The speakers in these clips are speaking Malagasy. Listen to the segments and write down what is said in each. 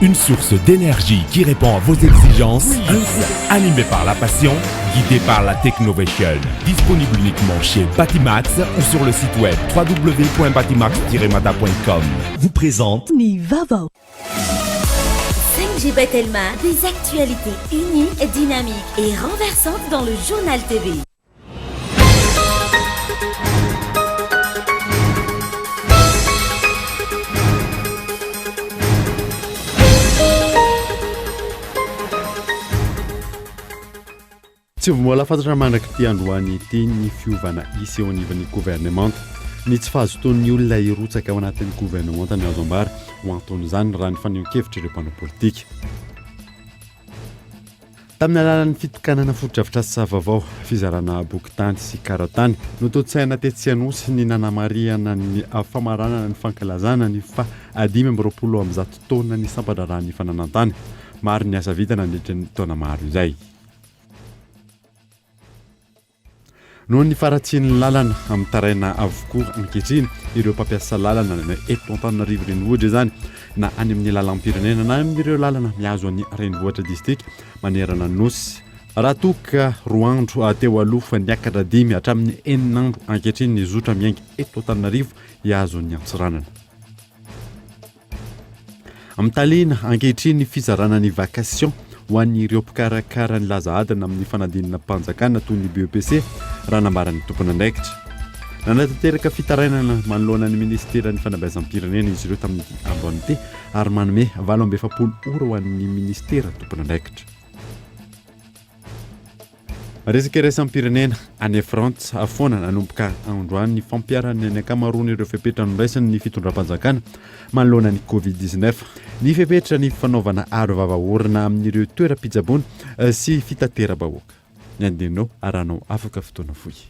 Une source d'énergie qui répond à vos exigences. Animé par la passion, guidé par la technovation. Disponible uniquement chez Batimax ou sur le site web www.batimax-mata.com. Vous présente Nivavo. 5G Batelma, des actualités uniques, dynamiques et renversantes dans le journal TV. Tsy vomola fantatra mandraky ty androany ity ny fiovana isy eo anivon'ny gouvernement ny tsy fahazotoan'ny olona irotsaka ao anatin'ny gouvernement ny azo ambara ho anton'izany raha ny fanehoan-kevitra ireo mpanao politika. Tamin'ny alalan'ny fitokanana fotodrafitrasa vaovao fizarana boky-tany sy karatany no totsaina tetsy anosy ny nanamariana ny famaranana ny fankalazana ny fa 520 taona ny sampandrarahany fananantany. Maro ny asa vita nandritra ny taona maro izay. Noho ny faratsian'ny lalana amin'ny taraina avokoa ankehitriny ireo mpampiasa lalana eto Antananarivo renivohitra izany na any amin'ny lalam-pirenena na amin'ireo lalana mihazo an'ny renivohitra district manerana nosy raha toka roa andro teo aloha niakatra 5 hatramin'ny 4 andro ankehitriny ny zotra miainga eto Antananarivo hihazo ny antsiranana. Amin'ny taliana ankehitriny ny fizarana ny vacation ho an'ireo mpikarakara ny laza adina amin'ny fanadinana mpanjakana toy ny BEPC raha nambaran'ny tompony andraikitra. Nanatanteraka fitarainana manoloana ny ministeran'ny fanabeazam-pirenena izy ireo tamin'ny androany ary manome 27 ora ho an'ny ministera tompony andraikitra. Resaka iraisam-pirenena any Frantsa afoana nanomboka androany ny fampiarana ny ankamaroany ireo fepetra nondraisany ny fitondram-panjakana manoloana ny Covid-19. Ny fepetra ny fanaovana aro vavaorona amin'ireo toeram-pitsaboana sy fitateram-bahoaka. Ny andinao aranao afaka fotoana fohy.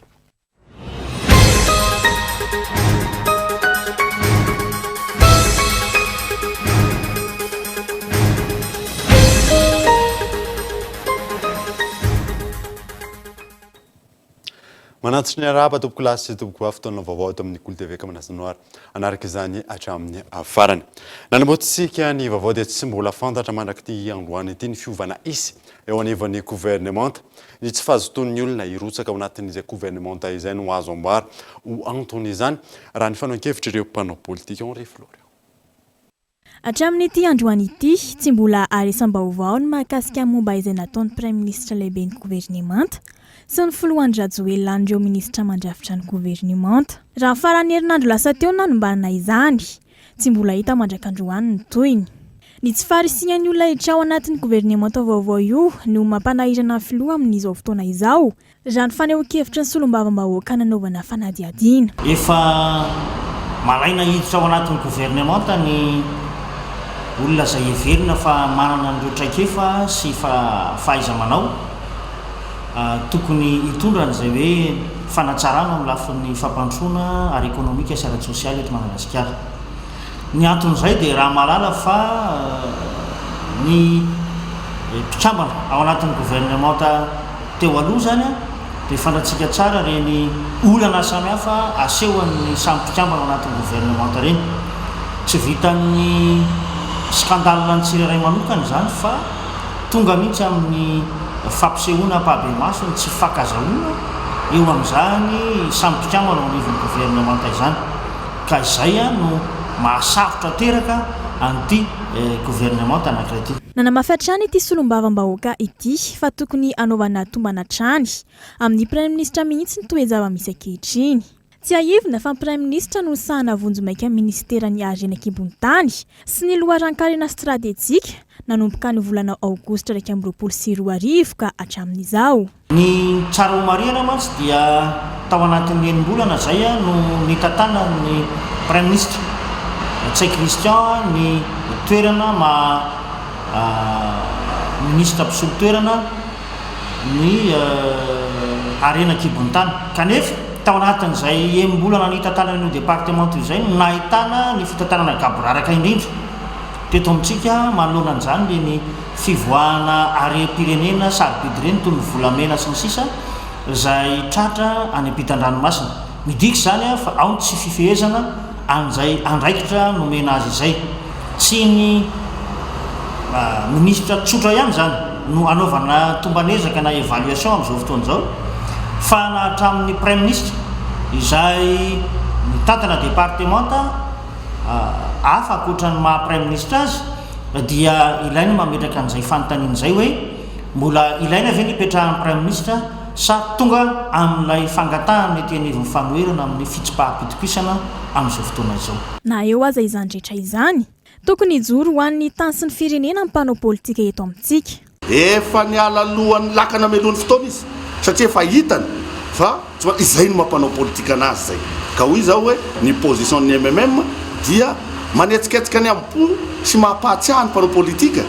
Manatsy ny araba tompoko lasy sy tompoko fotoana vaovao eto amin'ny Kolo TV Manasinoara anaraka izany hatramin'ny farany. Nanamboatsika ny vaovao dia tsy mbola fantatra mandraky ty androany ity ny fiovana isy eo anivon'ny gouvernement. Ny tsy fahazotoan'ny olona irotsaka ao anatin'izay gouvernement izay no azo ambara ho anton'izany raha ny fanaon-kevitra ireo mpanao politika Henri Flore. Hatramin'ity androany ity tsy mbola aresam-baovao ny mahakasika momba izay nataon'ny Prime Ministre lehibe ny gouvernement sy ny filohan'ny Rajoelina ireo ministra mandrafitra ny gouvernement. Raha farany herinandro lasa teo nanombarana izany, tsy mbola hita mandrakandroany ny toyiny. Ny tsy farisian'ny olona hiditra ao anatin'ny gouvernement vaovao io no mampanahirana filoha amin'izao fotoana izao, raha ny fanehoan-kevitra ny solombavam-bahoaka nanaovana fanadihadiana. Efa malaina hiditra ao anatin'ny gouvernement ny olona izay heverina fa manana an'ireo traikefa sy fahaiza-manao tokony hitondra izay hoe fanatsarana amin'ny lafin'ny fampandrosoana ara-ekonomika sy ara-tsosialy eto Madagasikara. Ny anton'izay dia raha malala fa ny mpikambana ao anatin'ny gouvernement teo aloha zany dia fantatsika tsara reny olana samihafa asehoan'ny samy mpikambana ao anatin'ny gouvernement reny. Tsy vitan'ny skandalina ny tsirairay manokana zany fa tonga mihitsy amin'ny fampisehoana mpabe maso ny tsy fakazahoana eo amin'izany samy mpikambana ao anivon'ny gouvernement izany. Ka izay no mahasarotra teraka an'ity gouvernement anankiray ity. Nanamafatrany ity solombavam-bahoaka ity fa tokony anaovana tombana trany amin'ny Prime Ministre mihitsy ny toezava misy ankehitriny. Tsy ahivina fa ny Prime Ministre no sahana vonjo maika ministeran'ny Harena Kibontany sy ny loharan-karena stratégique nanomboka ny volana Aogositra 2024 ka hatramin'izao. Ny tsara homariana mantsy dia tao anatin'ny enim-bolana zay no nitatana ny Prime Ministre Tsay Christian ny toerana ministra mpisolo toerana ny Harena Kibontany. Kanefa tao anatin'izay enim-bolana nitatana ny département izay no nahitana ny fitantanana gaboraraka indrindra. Teto amintsika manoloana an'izany dia ny fivoahana are-pirenena sarobidy ireny toy ny volamena sy ny sisa izay tratra any ampitan-dranomasina. Midika izany fa ao ny tsy fifehezana an'izay andraikitra nomena azy izay. Tsy ny ministra tsotra ihany zany no anaovana tombanezaka na évaluation amin'izao fotoana zao fa na hatramin'ny prime ministre izay mitantana départementa hafa akoatran'ny maha prime ministre azy dia ilaina mametraka an'izay fanontaniana zay hoe mbola ilaina ve ny ipetrahan'ny prime ministre sa tonga amin'ilay fangatahany mety anivon'ny fanoherana amin'ny fitsipaham-pitokisana amin'izao fotoana izao na eo aza izany rehetra izany tokony ijoro ho an'ny tany sy ny firenena ny mpanao politika eto amintsika efa niala alohan'ny lakana melony fotoana izy satria efa hitany fa izay no mampanao politika anazy zay ka hoy zao hoe ny position ny MMM dia manetsiketsika ny ampo sy mahapahatsiahy ny mpanao politika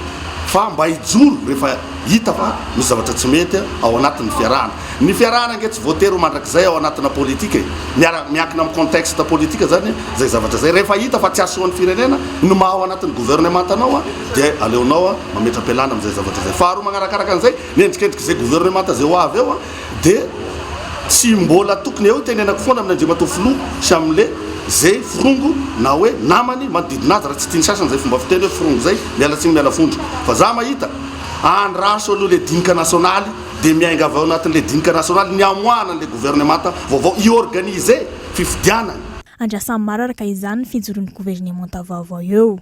fa mba hijoro rehefa hita fa misy zavatra tsy mety ao anatin'ny fiarahana ny fiarahana ange tsy voatery mandrakizay ao anatina politika miankina amin'ny contexte politika zany zay zavatra zay rehefa hita fa tsy asoan'ny firenena no maha ao anatin'ny gouvernement anao dia aleonao mametra-pialana amin'izay zavatra zay faharoa magnarakaraka an'izay nendrikendriky zay gouvernement zay ho avy eo dia tsy mbola tokony eo tenenako foana amin'ny andrimatofilo sy amin'le zay frongo na hoe namany manodidinazy raha tsy tiany sasany zay fomba fiteny hoe frongo zay miala tsiny miala fondro fa za mahita andraso aloha le dinika nasionaly dia miainga avy ao anatin'le dinika nasionaly ny amoanan'le gouvernementa vaovao iorganize fifidianany andrasany maro araka izany ny fijoron'ny gouvernementa vaovao eo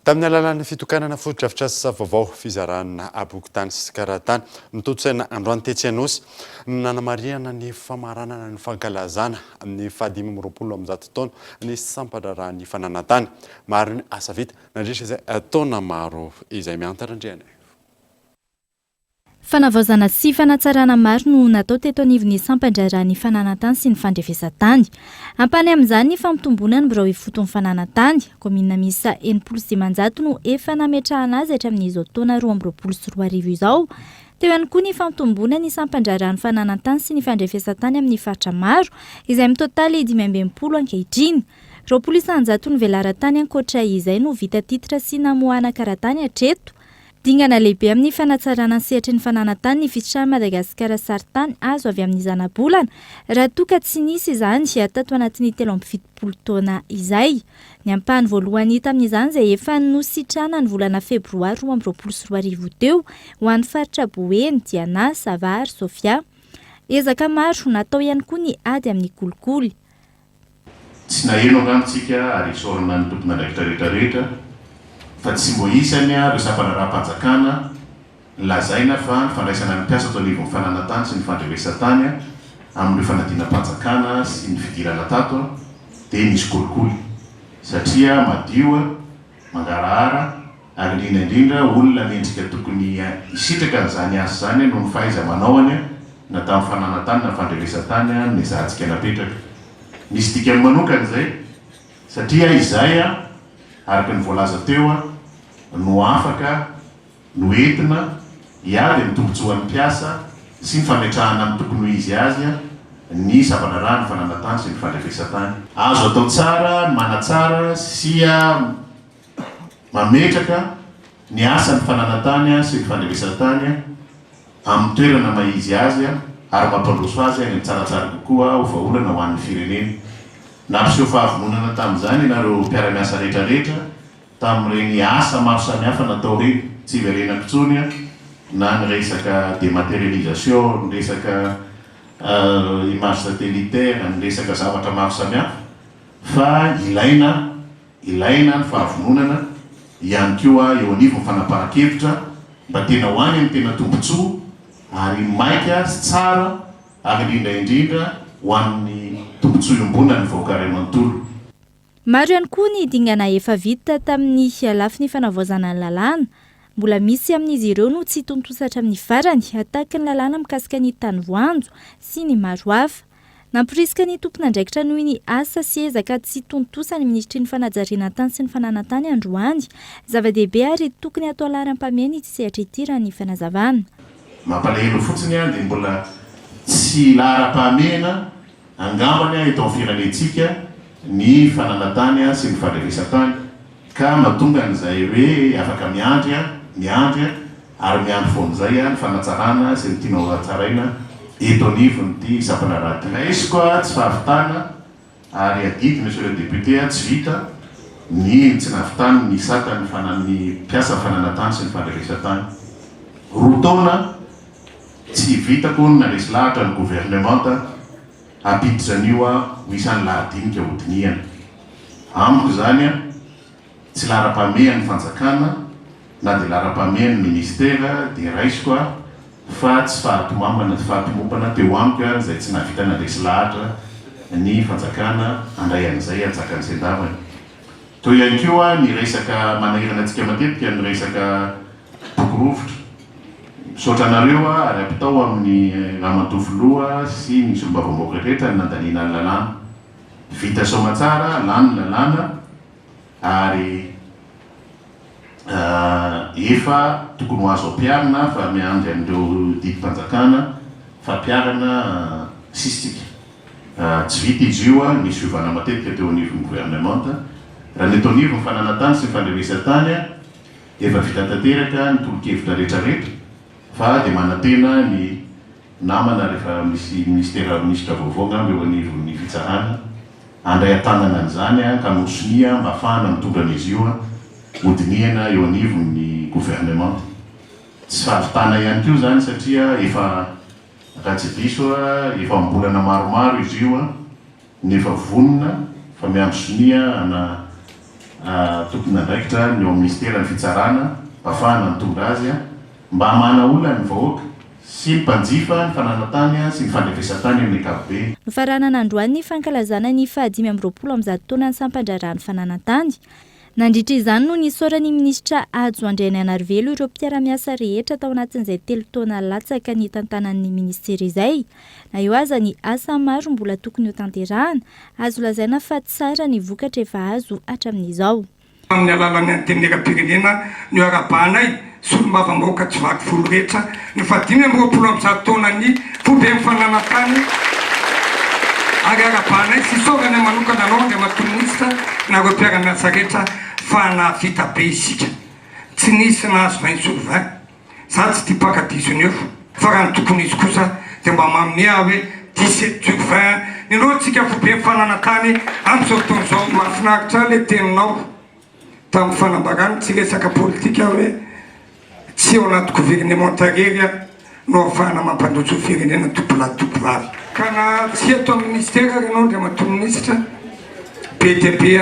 tamin'ny alalan'ny fitokanana fotodrafitrasa vaovao fizarana abokotany sy karatany mitotsaina androany tetsenosy nanamariana ny famaranana ny fankalazana amin'ny 2020 taona ny sampandrarany fananantany maro ny asa vita nandritra izay taona maro izay miantarandriana fanavaozana sy fanatsarana maro no natao teto anivon'ny sampandrarany fananantany sy ny fandrefesatany ampany amin'izany ny fampitomboana ny birao ifoton'ny fananantany komina misa 70 no efa nametrahana azy hatramin'izao taona 2024 izao teo ihany koa ny fampitomboana ny sampandrarany fananantany sy ny fandrefesatany amin'ny faritra maro izay mitotaly 520 ankehitriny 20 ny velaran-tany ankoatra izay no vita titra sy namoahana karatany hatreto dingana lehibe amin'ny fanatsarana sehatra ny fananantany ny fisitrany Madagasikara saritany azo avy amin'ny zanabolana raha toka tsy nisy izany dia tato anatin'ny 17 taona izay ny ampahany voalohany hita amin'izany izay efa nositrana ny volana febroary 2024 teo ho an'ny faritra Boeny, Diana, Savary, Sofia ezaka maro natao ihany koa ny ady amin'ny kolikoly tsy naheno angantsika ary sorona ny tompon'andraikitra rehetrarehetra fa tsy mbo isany ireo sampanaraha-panjakana lazaina fa ny fandraisana ny mpiasa atao anivon'ny fananantany sy ny fandrefesatany amin'ireo fanadinam-panjakana sy ny fidirana tato dia nisy kolikoly satria madio mangarahara ary indrindra olona nendrika tokony isitraka n'izany asa zany noho ny fahaiza manaoany na tamin'ny fananantany na fandrefesatany ny zahantsika napetraka nisy dikany manokana izay satria izay araka ny voalaza teo no afaka no entina hiady amin'ny tombontsoan'ny mpiasa sy ny fametrahana amin'ny tokony ho izy azy ny sampanaraha ny fananantany sy ny fandrefesatany azo atao tsara ny manatsara sy mametraka ny asa ny fananantany sy ny fandrefesatany amin'ny toerana maizy azy ary mampandroso azy any tsaratsara kokoa ho vaolana ho an'ny firenena nampiseho fahavononana tamin'izany nareo mpiara-miasa rehetrarehetra tamin'ireny asa maro samihafa natao reny tsy verenako tsony na ny resaka dématérialisation ny resaka image satellitaire ny resaka zavatra maro samihafa fa ilaina ny fahavononana ihany koa eo anivon'ny fanapahan-kevitra mba tena ho any amin'ny tena tombontsoa ary maika sy tsara ary indrindra ho an'ny tombontsoa iombona ny vahoaka ray manontolo maro ihany koa ny dingana efa vita tamin'ny lafiny fanavaozana ny lalàna mbola misy amin'izy ireo no tsy tontosatra amin'ny farany ataky ny lalàna mikasika ny tany voanjo sy ny maro hafa nampirisika ny tompon'andraikitra noho ny asa sy ezaka tsy tontosa ny ministry ny fanajariana tany sy ny fananantany androany zava-dehibe ary tokony atao laharam-pameny ity sehatra ity raha ny fanazavana mampalahelo fotsiny dia mbola tsy laharam-pamena angambany eto amin'ny firenentsika ny fananantany sy ny fandrefesatany ka mahatonga an'izay hoe afaka miandry ary miandry foan'izay ny fanatsarana sy ny tiana tsaraina eto anivon'ity sampanaraha ty raisy koa tsy fahavitana ary adidina ireo député tsy vita ny tsy navitany ny satany ny mpiasa fananatany sy ny fandrefesatany. Roa taona tsy vitako na resy lahatra ny gouvernemanta ampiditran'io ho isan'ny lahadinika hodiniana. Amiko zany tsy lara-pamehan'ny fanjakana na dia lara-pamehan'ny ministera dia raisiko fa tsy fahatomopana teo amiko zay tsy navitana resy lahatra ny fanjakana andray an'izay anjakany sen-davany. Toy ihany koa ny resaka manahirana antsika matetika ny resaka boky-rovitra. Misaotra anareo ary ampitao amin'ny ramadofoloha sy ny sombavamboaka rehetra ny nandaniana ny lalàna. Vita somatsara, lany lalàna ary efa tokony ho azo ampiarina fa miandry an'ireo didim-panjakana fa ampiarana sistika. Tsy vita izy io ny siovana matetika teo anivon'ny gouvernemanta. Raha ny eto anivo ny fananatany sy ny fandrevesatany efa vita tanteraka ny tolo-kevitra rehetrarehetra fa dia manantena ny namana rehefa misy ministra vaovao ngambo eo anivon'ny fitsarana andray an-tanana an'izany ka nosonia mba ahafahana mitondra an'izy io hodiniana eo anivon'ny gouvernemanta. Tsy fahavitana ihany koa zany satria efa raha tsy diso efa ambolana maromaro izy io nefa vonona fa miambsonia ana tokony andraikitra ny eo amin'ny ministera ny fitsarana ahafahana mitondra azy mba hamana olona ny vahoaka sy ny mpanjifa ny fananatany sy ny fandrefesatany amin'ny ankapobeny. Nofaranana androany ny fankalazana ny 520 taona ny sampandrarany fananatany. Nandritra izany no nisaorany ministra Ajo Andriananarivelo ireo mpiara-miasa rehetra tao anatin'izay 3 taona latsaka ny tantanan'ny ministera izay. Na eo aza ny asa maro mbola tokony ho tanterahana, azo lazaina fa tsara ny vokatra efa azo hatramin'izao. Amin'ny alalan'ny antenera-pirenena ny arabanay solombavam-bahoaka tsy vaky folo rehetra ny 520 taona ny fobe fananatany ary arabanay sy saorany manokana anao dia matoministra na reo mpiara-miasa rehetra fa navita be isika. Tsy nisy nahazo 20 solivay. Za tsy tia pakadisony eo fa raha ny tokony izy kosa dia mba mamea hoe 17 20 ninao tsika fobe fananatany amin'izao taona izao. Mahafinaritra le teninao tamin'ny fanambarany tsy resaka politika hoe tsy eo anaty gouvernemanta rery no ahafahana mampandroso firenena topola-topovavy. Ka na tsy eto amin'ny ministera renao dia matoministra be dia be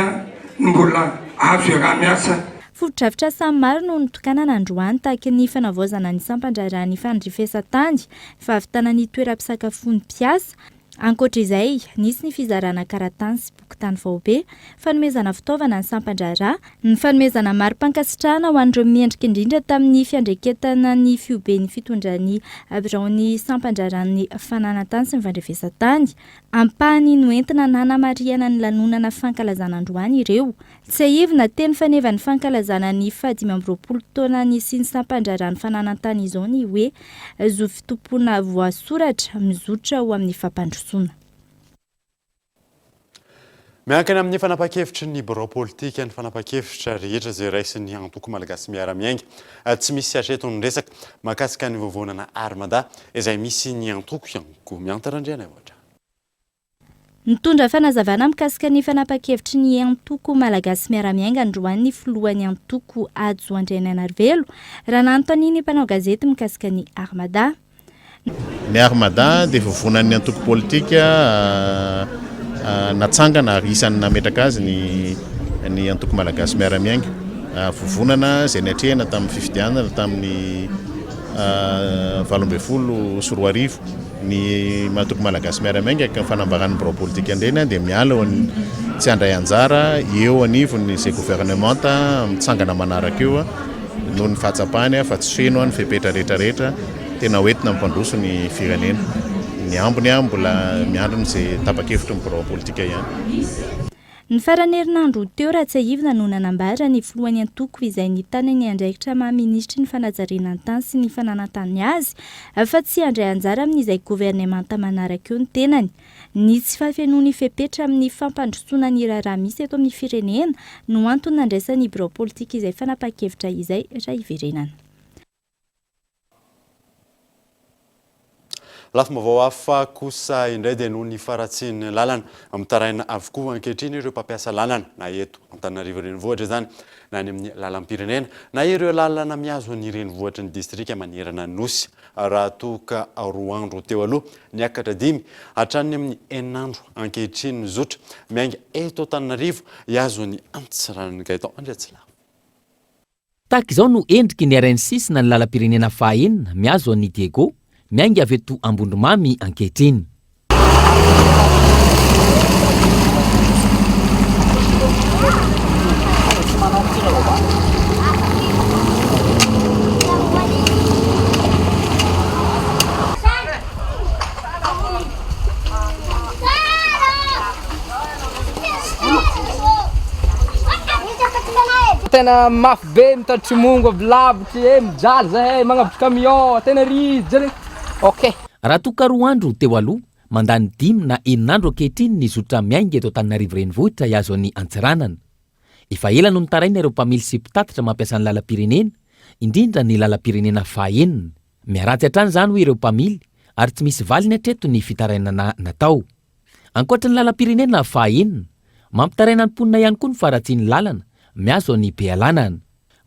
mbola azo raha miasa. Foto-drafitra samy maro no nitokanana androany tahaka ny fanavaozana ny sampandrarany fandrefesatany, fahavitana ny toeram-pisakafoan'ny mpiasa. Ankoatra izay, nisy ny fizarana karatany sy bokin-tany vaobe, fanomezana fitaovana ny sampandrara, ny fanomezana mari-pankasitrahana ho an'ireo miendrika indrindra tamin'ny fiandreketana ny fioben'ny fitondrany biraon'ny sampandraran'ny fananatany sy ny fandrefesatany. Ampahany noentina nanamariana ny lanonana fankalazana androany ireo. Tsy aivina teny faneva ny fankalazana ny 520 taona ny sy ny sampandraran'ny fananatany izao ny hoe zo fitompona voasoratra mizotra ho amin'ny fampandrosoana. Miankina amin'ny fanapa-kevitry ny birao politika ny fanapa-kevitra rehetra izay raisin'ny antoko malagasy miara-miainga. Tsy misy hatreto ny resaka mahakasika ny vovonana armada izay misy ny antoko ihany koa miantarandriana ohatra. Nitondra fanazavana mikasika ny fanapa-kevitry ny antoko malagasy miara-miainga androany ny filohan'ny antoko Ajo Andriananarivelo raha nanontany ny mpanao gazety mikasika ny armada. Ny armada dia vovonan'ny antoko politika natsangana ary isan'ny nametraka azy ny antoko malagasy miara-miainga. Vovonana izay niatrehana tamin'ny fifidianana tamin'ny 18 sy 20 ny antoko malagasy miara-miainga ka fanambarany birao politika indreny dia miala tsy handray anjara eo anivony izay gouvernemanta mitsangana manaraka eo noho ny fahatsapany fa tsy feno ny fepetra rehetrarehetra tena hoentina mimpandroso ny firenena. Ny ambony mbola miandrony izay tapa-kevitry ny birao politika ihany. Ny farany herinandro teo raha tsy aivina no nanambara ny filohan'ny antoko izay nitany ny andraikitra maha-ministry ny fanajariana tany sy ny fananantany azy fa tsy handray anjara amin'izay gouvernemanta manaraka eo ny tenany. Nisy fafenoany fepetra amin'ny fampandrosoana ny raharaha misy eto amin'ny firenena no antony nandraisan'ny birao politika izay fanapa-kevitra izay raha iverenana. Lafim-baovao hafa kosa indray dia noho ny faratsiany lalana mitaraina avokoa ankehitriny ireo mpampiasa lalana na eto Antananarivo renivohitra zany na ny amin'ny lalam-pirenena na ireo lalana miazo ny renivohitra ny distrika manerana nosy raha toka 2 andro teo aloha niakatra 5 hatrany amin'ny 9 andro ankehitriny zotra miainga eto Antananarivo iazo ny antsiranany Gaëtan Andriatsila. Tahaka izao no endriky ny RN6 na ny lalam-pirenena fahaenina miazo ny Diego miainga avy eto Ambondromamy ankehitriny. Tena mafy be mitatry mongo avilavitry mijaly zahay magnavotry camion tena rizy zany. Okay. Raha toka 2 andro teo aloha mandany 5 na 9 andro ankehitriny ny zotra miainga eto Antananarivo renivohitra iazo ny antsiranana. Efa ela no nitaraina ireo mpamily sy mpitatitra mampiasa ny lalam-pirenena indrindra ny lalam-pirenena fahaenina. Miaratsy hatrany zany hoe ireo mpamily ary tsy misy valiny hatreto ny fitarainana natao. Ankoatra ny lalam-pirenena fahaenina mampitaraina ny mponina ihany koa ny faratsiany lalana miazo ny Bealanana.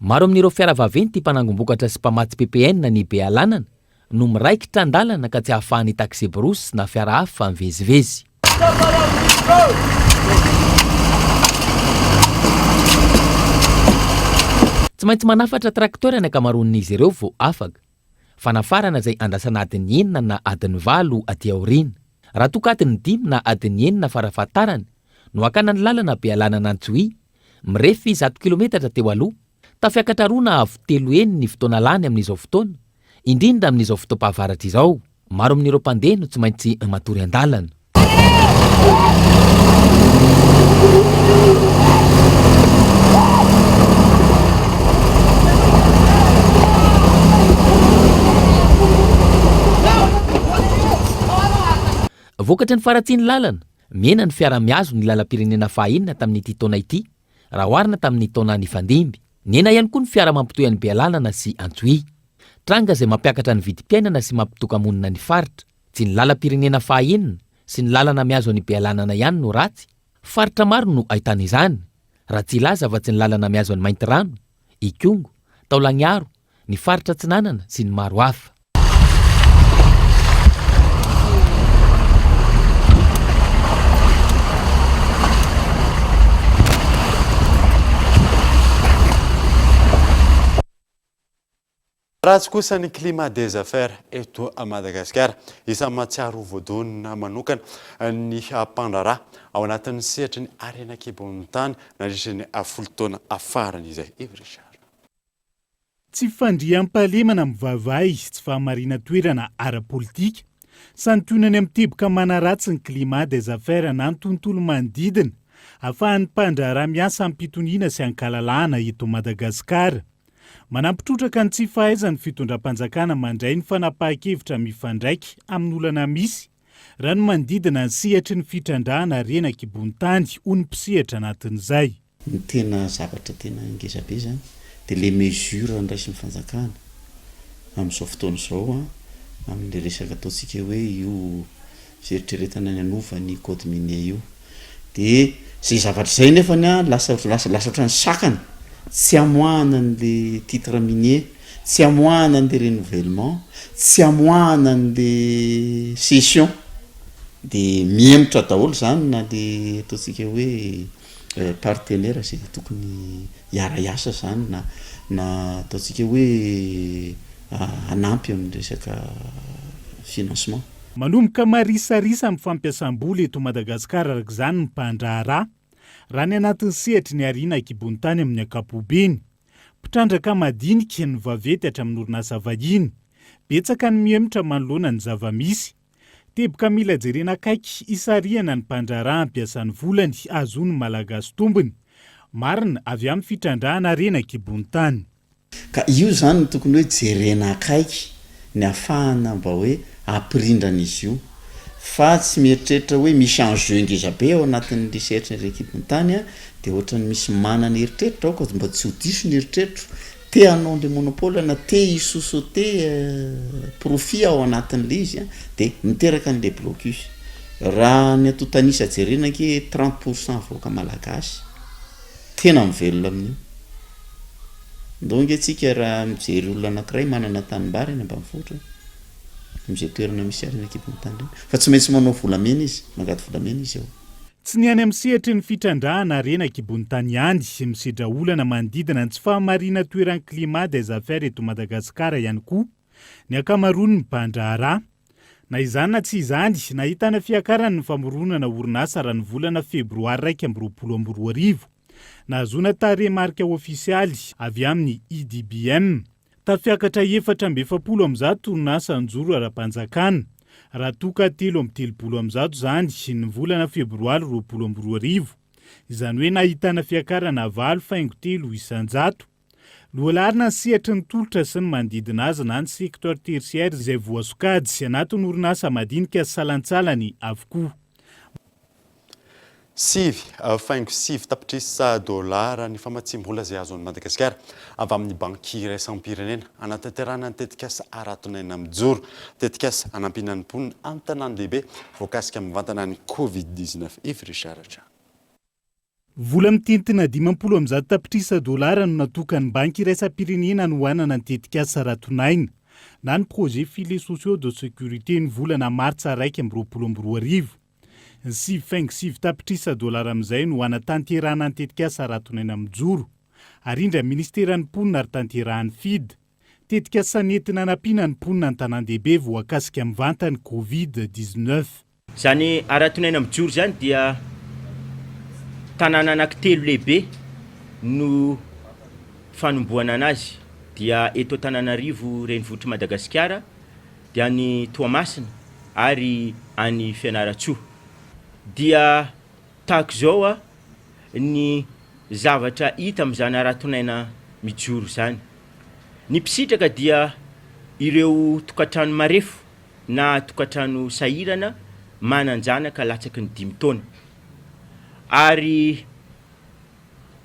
Maro amin'ireo fiara vaventy mpanangom-bokatra sy mpamatsy PPN ny Bealanana no miraikitra andalana ka tsy ahafahan'ny taxi brosy na fiara hafa mivezivezy. Tsy maintsy manafatra traktora ny akamaroan'izy ireo vao afaka. Fanafarana izay andrasana adiny 9 na adiny 8 aty aoriana. Raha toka adiny 5 na adiny 9 farafahatarany no akana ny lalana Bealanana Antsohi mirefy 100 kilometatra teo aloha, tafiakatra 2 na avy 3 eny ny fotoana lany amin'izao fotoana, indrindra amin'izao fotoam-pahavaratra izao. Maro amin'ireo mpandeha no tsy maintsy matory andalana. Vokatra ny faratsiany lalana, mena ny fiara-miazo ny lalam-pirenena fahaenina tamin'ity taona ity, raha oharina tamin'ny taona nifandimby. Nena ihany koa ny fiara mampitoy an'ny Bealanana sy Antsohi. Tranga izay mampiakatra ny vidim-piainana sy mampitoka-monina ny faritra. Tsy ny lalam-pirenena fahaenina sy ny lalana miazo an'ny Bealanana ihany no ratsy. Faritra maro no ahitana izany. Raha tsy ilaza fa tsy ny lalana miazo an'ny Maintirano, Ikongo, Taolagnaro, ny faritra Tsinanana sy ny maro hafa. Ratsy kosa ny climat des affaires eto à Madagascar, isan'ny mahatsiaro voadonina manokana ny mpandraharaha ao anatin'ny sehatry ny Arena Kibonintany nandritra ny 10 taona afarany izay. Evy Richard. Tsy fandriam-pahalemana mivavay tsy fahamarina toerana ara-politika santionany amin'ny teboka manaratsy ny climat des affaires na ny tontolo manodidina ahafahan'ny mpandraharaha miasa amin'ny mpitoniana sy ankalalahana eto Madagasikara. Manampitrotraka ny tsy fahaizan'ny fitondram-panjakana mandray ny fanapahan-kevitra mifandraiky amin'ny olana misy raha ny manodidina ny sehatry ny fitrandrahana Arena Kibonintany ho ny mpisehatra anatin'izay. Ny tena zavatra tena ngezabe zany dia le mesure andraisin'ny fanjakana amin'izao fotoana izao amin'ny resaka ataontsika hoe io zeritreretana ny anova ny code minier io dia zay zavatra izay nefany lasa ohatrany sakana. Tsy amoahana an'le titre minier, tsy amoahana an'le renouvellement, tsy amoahana an'le session dia miemotra daholo zany na le ataontsika hoe partenaire zay tokony hiara-iasa zany na ataontsika hoe anampy amin'ny resaka financement. Manomboka marisarisa amin'ny fampiasam-bola eto Madagasikara araka izany ny mpandraharaha raha ny anatin'ny sehatry ny Arena Kibonintany amin'ny ankapobeny. Mpitrandraka madinika ny vavety hatramin'ny orinasa vahiny, betsaka ny miemotra manoloana ny zava-misy. Teboka mila jerena akaiky isariana ny mpandraharaha ampiasan'ny volany ahazoany malagasy tombony. Marina avy amin'ny fitrandrahana Arena Kibonintany. Ka io zany no tokony hoe jerena akaiky ny ahafahana mba hoe ampirindrana izy io. Fa tsy mieritreritra hoe misy enjeu ngezabe ao anatin'ny sehatry ny Arena Kibonintany dia ohatrany misy manana eritreritra ao ka mba tsy ho diso ny eritreritra te hanao le monopole na te isosote profit ao anatin'le izy dia miteraka an'le blocus raha ny atao tanisa jerena ke 30% voaka malagasy tena mivelona amin'io donc atsika raha mijery olona anankiray manana tanimbary eny ambanivohitra am'izay toerana misy ary ny ekipy mitandreny fa tsy maintsy manao volamena izy mangady volamena izy ao tsy niany amin'ny sehatry ny fitrandrahana rena kibony tany andy misedra olana manodidina ny tsy fahamarina toeran'ny climat des affaires eto Madagasikara ihany koa ny akamarony ny mpandraharaha na izany na tsy izany nahitana fiakarany ny famoronana orinasa raha ny volana febroary 2024 nahazoana taremarika ofisialy avy amin'ny IDBM tafiakatra 470 orinasa njoro ara-panjakana raha toka 330 zany ny volana febroary 2024 izany hoe nahitana fiakarana 8.3 lohalarina ny sehatry ny tolotra sy ny manodidina azy na ny sektor tertiaire izay voasokajy anatin'ny orinasa madinika salantsalany avokoa. 7.7 tapitrisa dolara ny famatsim-bola izay azon'ny Madagasikara avy amin'ny banky iraisam-pirenena anatanterahana ny tetikasa aratonaina mijoro tetikasa anampinan'ny mponina amin'ny tanàna lehibe voakasika mivantana ny Covid-19 ifrisaratra. Vola mitintina 50 tapitrisa dolara no natokan'ny banky iraisam-pirenena no hanana ny tetikasa aratonaina na ny projet filets sociaux de sécurité ny volana martsa 2022 7.7 tapitrisa dolara amin'izay no hanatanterahana ny tetikasa aratonaina mijoro ary indra ministeran'ny mponina ary tanterahany FID tetikasa nentina anampina ny mponina ny tanàn-dehibe voakasika mivantany Covid-19 zany aratonaina mijoro zany dia tanàna anankitelo lehibe no fanomboana anazy dia eto Antananarivo renivohitry Madagasikara dia any Toamasina ary any Fianaratsoa dia tahaka zao ny zavatra hita amin'izany aratonaina mijoro zany ny mpisitraka dia ireo tokantrano marefo na tokantrano sahirana mananjanaka latsaky ny 5 taona ary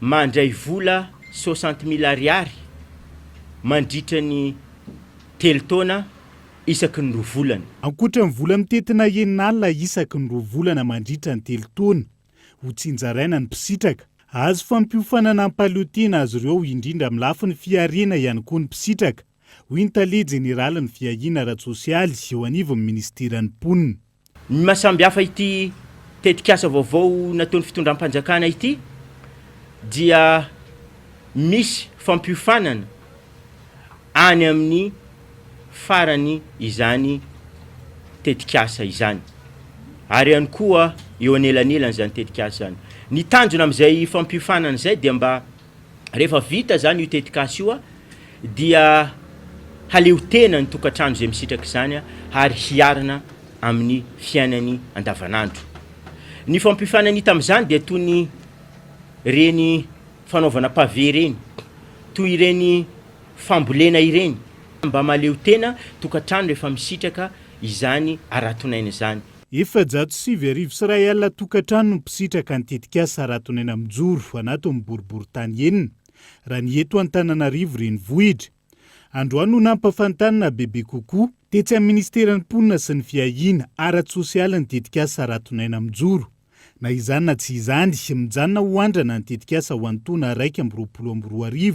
mandray vola 60,000 ariary mandritra ny 3 taona isaky ny 2 volana. Ankoatra ny vola mitetina enin'alina isaky ny 2 volana mandritra ny 3 taona ho tsinjaraina ny mpisitraka azo fampiofanana ampalotena azy ireo indrindra amin'ny lafiny fiarena ihany koa ny mpisitraka hoy ny tale jeneraly ny fiahina ara-tsosialy eo anivon'ny ministeran'ny mponina. Ny mahasamby hafa ity tetikasa vaovao nataon'ny fitondram-panjakana ity dia misy fampiofanana any amin'ny farany izany tetikasa izany ary ihany koa eo anelanelany zany tetikasa zany. Ny tanjona amin'izay fampiofanana izay dia mba rehefa vita zany io tetikasa io dia haleo tena ny tokantrano izay misitraka izany ary hiarina amin'ny fiainany andavanandro. Ny fampiofanana hita amin'izany dia toy ny reny fanaovana pavé reny, toy ireny fambolena ireny mba maleo tena tokantrano rehefa misitraka izany aratonaina izany. 707 tokantrano no mpisitraka ny tetikasa aratonaina mijoro anato amin'ny boriboritany enina raha ny eto Antananarivo renivohitra. Androany no nampafantanina bebe kokoa tetsy amin'ny ministeran'ny mponina sy ny fiahina ara-tsosialy ny tetikasa aratonaina mijoro na izany na tsy izany mijanona ho andrana ny tetikasa ho antoana 2022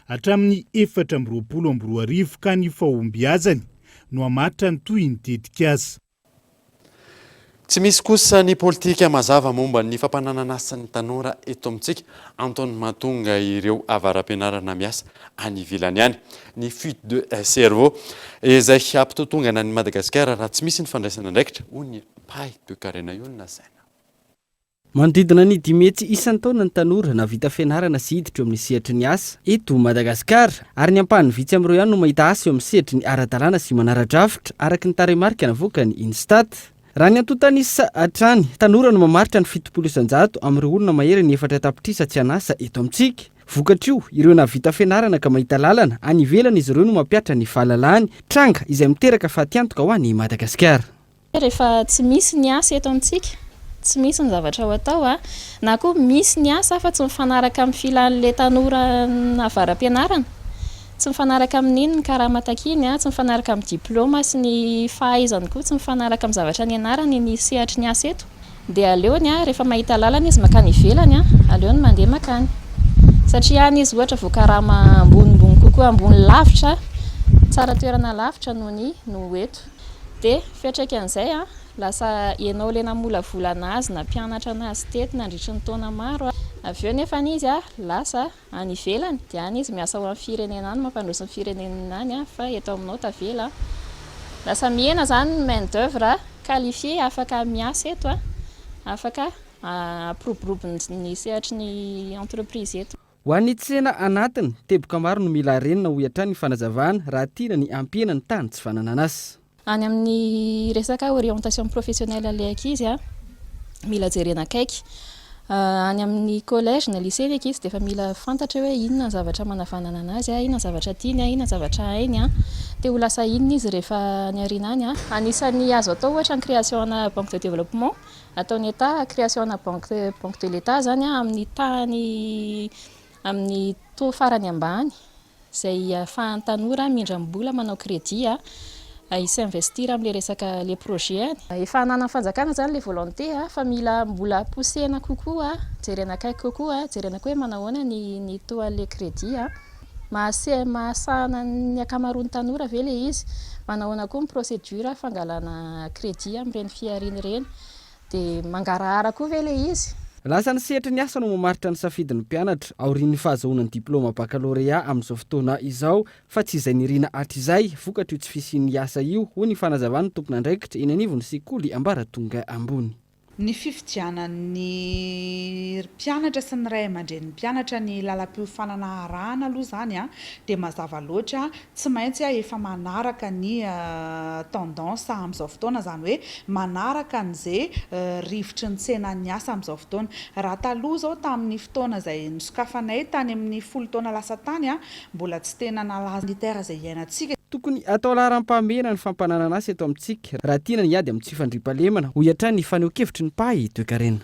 hatramin'ny 2022 ka ny fahombiazany no hamaritra ny toy ny tetikasa. Tsy misy kosa ny politika mazava momba ny fampananan'asany tanora eto amintsika antony mahatonga ireo avaram-pianarana miasa any ivelany any ny fuite de cerveau izay ampitotongana ny Madagasikara raha tsy misy ny fandraisana andraikitra hoy ny Pay de Karena Iona Saina. Manodidina ny 10 metsy isan'ny taona ny tanora navita fianarana sy hiditra eo amin'ny sehatry ny asa eto Madagasikara ary ny ampahany vitsy amin'ireo ihany no mahita asa eo amin'ny sehatry ny ara-dalàna sy manara-drafitra araky ny taremarika navoaka ny Instat. Raha ny antotanisa hatrany tanora no mamaritra ny 700 amin'ireo olona mahery ny 4 tapitrisa tsy anasa eto amintsika. Vokatra io ireo navita fianarana ka mahita lalana any ivelany izy ireo no mampiatra ny fahalalahany tranga izay miteraka fahatiantoka ho an'ny Madagasikara. Rehefa tsy misy ny asa eto amintsika tsy misy ny zavatra ho atao na koa misy ny asa fa tsy mifanaraka amin'ny filan'le tanora navaram-pianarana tsy mifanaraka amin'iny karaha matakiny a tsy mifanaraka amin'ny diplôma sy ny fahaizany koa tsy mifanaraka amin'ny zavatra ny anarany ny sehatry ny asa eto dia aleony a rehefa mahita lalana izy makany ivelany a aleony mandeha makany satria any izy ohatra voakarama ambonimbony kokoa ambony lavitra tsara toerana lavitra no eto dia fiatraikan'izay a lasa ianao le namolavolana azy na mpianatra anazy teto nandritry ny taona maro avy eo nefa izy a lasa any ivelany dia any izy miasa ho amin'ny firenena any mampandroso ny firenena any a fa eto aminao tavela lasa mihena zany main d'œuvre qualifié afaka miasa eto a afaka ampirobirobiny sehatry ny entreprise eto ho an'ny tsena anatiny teboka maro no mila renina ho hatrany ny fanazavana raha tiana ny ampihana ny tany tsy fanana anazy any amin'ny resaka orientation professionnelle le ankizy a mila jerena akaiky any amin'ny collège na lycée ny ankizy dia efa mila fantatra hoe inona ny zavatra manavanana anazy a inona ny zavatra tiany a inona ny zavatra hainy a dia ho lasa inona izy rehefa ny arina any a anisan'ny azo atao ohatra ny création na banque de développement ataony état création na banque de l'état zany a amin'ny tany amin'ny taux farany ambany izay ahafahan'ny tanora mindram-bola manao crédit a isy investir amin'le resaka le projet any efa hanana fanjakana zany le volonté fa mila mbola poussena kokoa jerena akaiky kokoa jerena koa hoe manahoana ny taux an'le crédit mahasahana ny akamaroan'ny tanora ve le izy manahoana koa ny procédure fangalana crédit amin'ireny fiariny ireny dia mangarahara koa ve le izy lasa ny sehatry ny asa no mamaritra ny safidin'ny mpianatra aorian'ny fahazahoana ny diplôma baccalauréat amin'izao fotoana izao fa tsy izay nirina hatrizay vokatra io tsy fisian'ny asa io ho ny fanazavany tompona andraikitra eny anivony sekoly ambaratonga ambony ny fifidianan'ny mpianatra sy ny ray aman-dren'ny mpianatra ny lalam-piofanana arahana aloha zany a dia mazava loatra tsy maintsy efa manaraka ny tendance amin'izao fotoana zany hoe manaraka an'izay rivotry ny tsenan'ny asa amin'izao fotoana raha taloha zao tamin'ny fotoana izay nisokafanay tany amin'ny 10 taona lasa tany a mbola tsy tena nalaza ny terre izay iainantsika tokony atao laharam-pamena ny fampananana asa eto amintsika raha tiana ny ady amin'ny tsy fandriam-pahalemana ho hiatrany ny faneho-kevitry ny pahy toekarena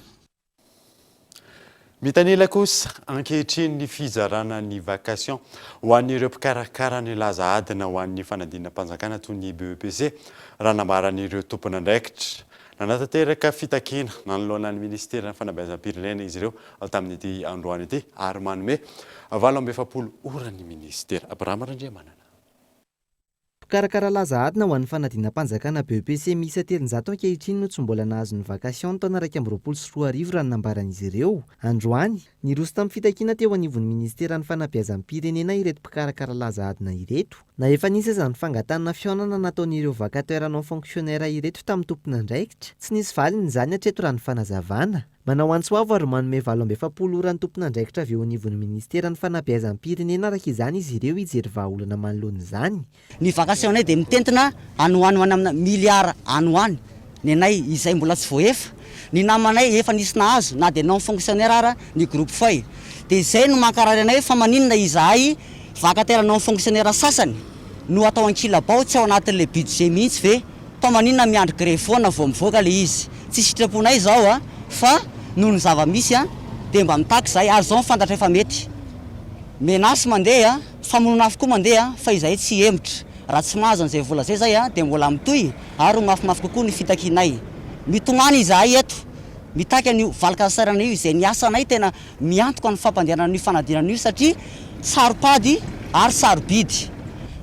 mitanila kosa ankehitriny ny fizarana ny vacation ho an'ireo mpikarakara ny laza adina ho an'ny fanadinam-panjakana toy ny BEPC raha nambaran'ireo tompona andraikitra nanatanteraka fitakina nanoloana ny ministera ny fanabeazam-pirenena izy ireo tamin'ity androany ity ary manome 740 ora ny ministera Abraham Randriamanana Karakara laza adina ho an'ny fanadinam-panjakana BEPC miisa 300 ankehitriny no tsy mbola nahazo ny vacation taona 2024 raha nambaran'izy ireo. Androany, niroso tamin'ny fitakiana teo anivon'ny ministera ny fanabeazam-pirenena ireto mpikarakara laza adina ireto. Na efa nisy aza ny fangatana fiaonana nataon'ireo vacataire non fonctionnaire ireto tamin'ny tompona andraikitra. Tsy nisy valiny izany hatreto raha ny fanazavana. Manao antsoavo ary manome 740 ora ny tompona andraikitra avy eo anivon'ny ministera ny fanabeazam-pirenena araka izany izy ireo hijery vahaolana manoloana izany. Ny vacation dia mitentina anoany amina miliara anoany. Ny anay izay mbola tsy voaefa. Ny namanay efa nisy nahazo na dia non fonctionnaire ara ny groupe feuille. Dia izay no mankarary anay fa maninona izahay vacataire non fonctionnaire sasany no atao ankilabao tsy ao anatin'le budget mihitsy ve fa maninona miandry grefona vao mivoaka le izy. Tsy sitraponay izao fa noho ny zava-misy dia mba mitaky izay ary izao mifantatra efa mety. Menasy mandeha, famononafo koa mandeha fa izay tsy hemitra. Raha tsy mahazo an'izay vola izay zay dia mbola mitohy ary mafimafy kokoa ny fitakinay. Mitomany izahay eto, mitaky an'io valikasarana io izay ny asanay tena miantoka ny fampandehanana ny fanadinana io satria saripady ary sarobidy.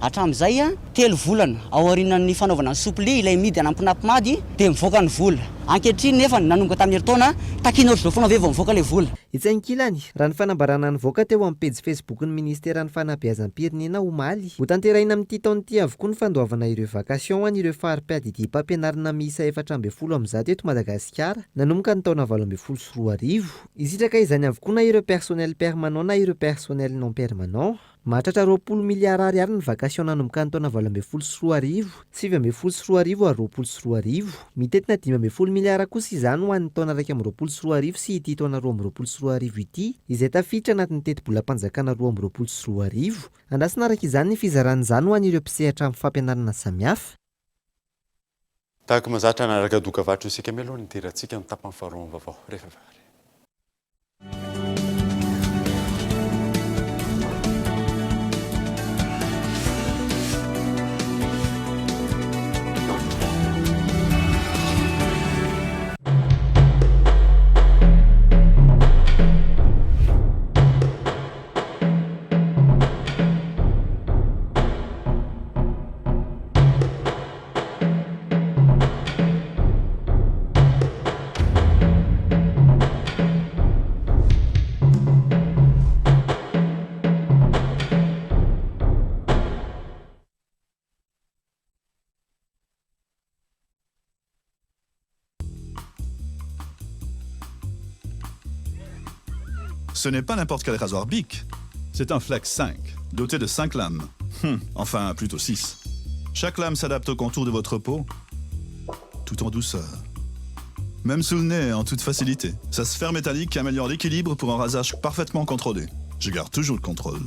Hatramin'izay 3 volana ao aorianan'ny fanaovana sopli ilay midy anampinampimady dia mivoaka ny vola. Ankehitriny nefa nanomboka tamin'ny herintaona takiana ohatr'izao foana vao mivoaka ilay vola. Itsankilany, raha ny fanambarana nivoaka teo amin'ny pejy Facebook ny ministera ny fanabeazam-pirenena omaly. Ho tanteraina amin'ity taon'ity avokoa ny fandoavana ireo vacation an'ireo fari-piadidia mpampianarana miisa 440 amin'izao eto Madagasikara nanomboka ny taona 2024. Isitraka izany avokoa na ireo personnel permanent na ireo personnel non permanent. Mahatratra 20 miliara ariary ny vacation nanomboka ny taona 2024, 2024 ary 2024. Mitetina 15 miliara kosa izany ho an'ny taona 2024 sy ity taona 2024 ity, izay tafiditra anatin'ny teti-bolam-panjakana 2024. Andrasana araka izany ny fizaran'izany ho an'ireo mpisehatra amin'ny fampianarana samihafa. Tahaka mazatra anaraka doka vatro isika mialoha ny terantsika ny tapany faharoa amin'ny vaovao rehefa vary. Ce n'est pas n'importe quel rasoir Bic. C'est un Flex 5, doté de 5 lames. Enfin, plutôt 6. Chaque lame s'adapte au contour de votre peau, tout en douceur. Même sous le nez, en toute facilité. Sa sphère métallique améliore l'équilibre pour un rasage parfaitement contrôlé. Je garde toujours le contrôle.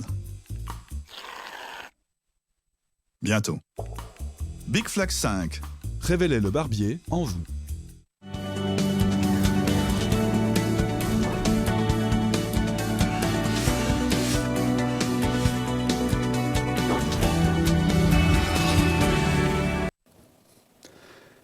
Bientôt. Big Flex 5. Révélez le barbier en vous.